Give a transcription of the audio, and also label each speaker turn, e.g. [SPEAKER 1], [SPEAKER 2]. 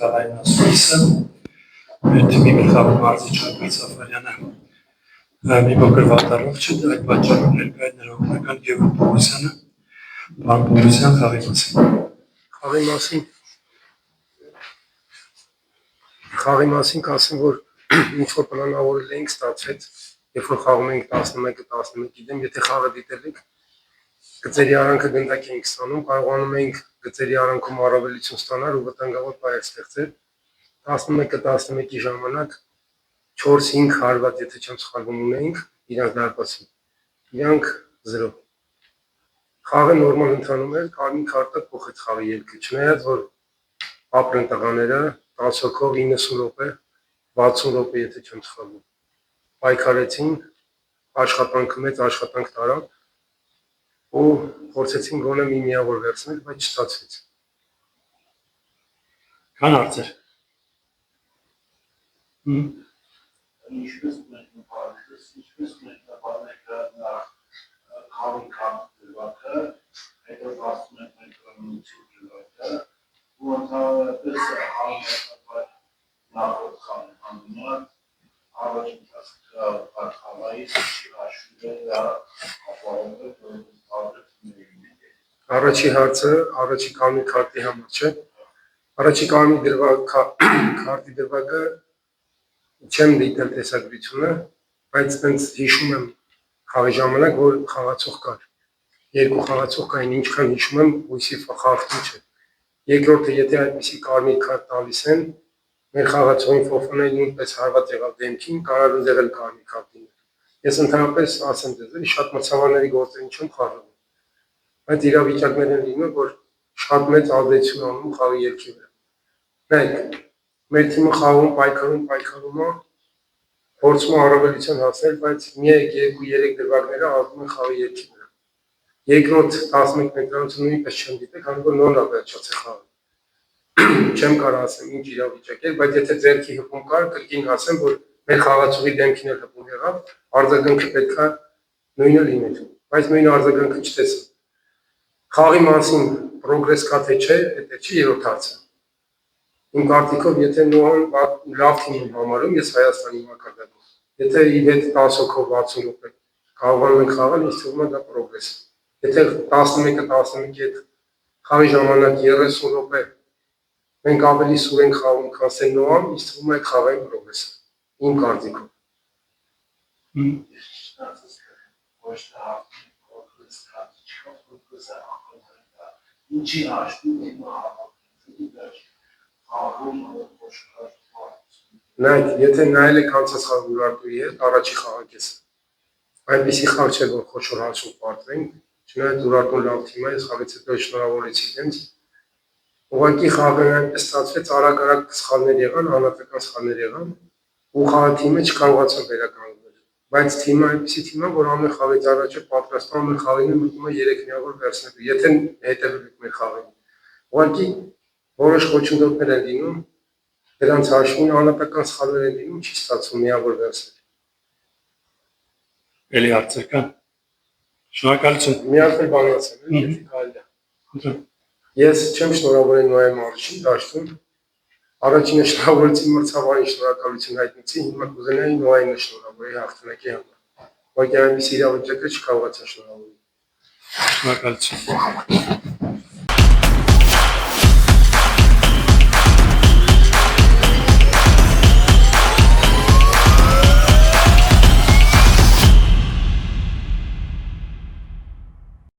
[SPEAKER 1] Տալայնասույսը, մեր թիմի գլխավոր մարզիչ Ալբերտ Սաֆարյանը մի փոքր վատառով չէ, այդ պատճառով ներկայ է նրա օգնական Գևորգ Պողոսյանը, պարոն Պողոսյան, խաղի
[SPEAKER 2] մասին կասեմ, որ ինչ որ պլանավորել էինք ստացվեց, երբ որ խաղում էինք 11-11-ի դեմ, եթե խաղը դիտել եք, գծերի արանքը գնդակ էինք ստանում, կարողանում էինք գծերի արանքում առավելություն ստանալ ու վտանգավոր պայել ստեղծել, 11-11-ի ժամանակ 4-5 հարված, եթե չեմ սխալվում, ունեինք իրանք դարպասին, իրանք 0։ Խաղը նորմալ ընթանում էր, կարմիր քարտը փոխեց խաղի ելքը, չնայած որ ապրեն տղաները 10 հոգով 90 րոպե, 60 րոպե, եթե չեմ սխալվում, պայքարեցին, մեծ աշխատանք տարան ու փորձեցին գոնե մի միավոր վերցնել, բայց չստացվեց։
[SPEAKER 1] Քան հարցեր։
[SPEAKER 3] Ինչպես մենք խաղի դրվագը, հետո ասում ենք մենք կրոնություն դրվագը, ու ընդհանրապես համապատասխան նախորդ խաղի համեմատ առաջին խաղայից չի հաշվում է դա ապահովել, որ
[SPEAKER 2] Առաջի հարցը, առաջի կարմիր քարտի համար չէ, առաջի կարմիր քարտի դրվագը չեմ դիտել տեսագրությունը, բայց տենց հիշում եմ խաղի ժամանակ, որ խաղացող կար, երկու խաղացող կային, ինչքան հիշում եմ, հույսի խախտում չէ, երկրորդը եթե այդպիսի կարմիր քարտ տալիս են, մեր խաղացողին Ֆոֆանային նույնպես հարված եղավ դեմքին, կարող է եղել կարմիր քարտին, ես ընդհանրապես ասեմ ձեզ, շատ մրցավարների գործերին չեմ խառնում, բայց իրավիճակներ են լինում, որ շատ մեծ ազդեցություն անում խաղի ելքի վրա։ Նայեք, մեր թիմը խաղում պայքարում է, փորձում է առավելության հասնել, բայց 1-2-3 դրվագները ազդում են խաղի ելքի վրա։ Երկրորդ 11 մետրանոցը նույնպես չեմ դիտել, քանի որ նոր վերջացել խաղը։ Չեմ կարող ասեմ ինչ իրավիճակ էր, բայց եթե ձեռքի հպում կար, կրկին ասեմ, որ մեր խաղացողի դեմքին էլ հպում եղավ, արձագանքը պետք է նույնը լիներ, բայց նույն արձագանքը չտեսա։ Խաղի մասին պրոգրես կա թե չէ, դա չի երրորդ հարցը։ Իմ կարծիքով, եթե Նոհան լավ թիմ եմ համարում, ես Հայաստանի մակարդակով, եթե իր հետ 10 հոգով 60 րոպե կարողանում ենք խաղալ, ինձ թվում է դա պրոգրես է։ Եթե 11-11-ի հետ խաղի ժամանակ 30 րոպե մենք ավելի սուր ենք խաղում, քան Նոհան, ինձ թվում է այդ խաղային պրոգրես է, իմ կարծիքով։
[SPEAKER 3] Ինչի հաշվում
[SPEAKER 2] Նայեք, եթե նայել եք անցած խաղ Ուրարտուի հետ, առաջի խաղակեսը, այնպիսի խաղ չէ, որ խոշոր հաշվով պարտվենք, չնայած Ուրարտուն լավ թիմ է, ես խաղից հետո շնորհավորեցի իրենց, ուղղակի խաղը այնպես ստացվեց, արագ սխալներ եղան, անհատական սխալներ եղան, ու խաղի թիմը չկարողացավ վերականգնել, բայց թիմը այնպիսի թիմ է, որ ամեն խաղից առաջ է պատրաստվում, ամեն խաղին մտնում է 3 միավոր վերցնելու, եթե հետևել եք մեր խաղին։ Ուղղակի որոշ խոչընդոտներ են լինում, դրանց հաշվին անհատական սխալներ են լինում, չի ստացվում միավոր վերցնել։
[SPEAKER 1] Էլի հարցեր կան։ Շնորհակալություն։
[SPEAKER 2] Միակ էլ բան ասեմ, եթե կարելի է։ Ես չեմ շնորհավորել Նոյի Մարուշին դաշտում, առաջինը շնորհավորեցի մրցավարին շնորհակալություն հայտնեցի, հիմա կուզենայի Նոյին շնորհավորել հաղթանակի համար։ Բայց այնպես իրավիճակը չկարողացա շնորհավորել։
[SPEAKER 1] Շնորհակալություն։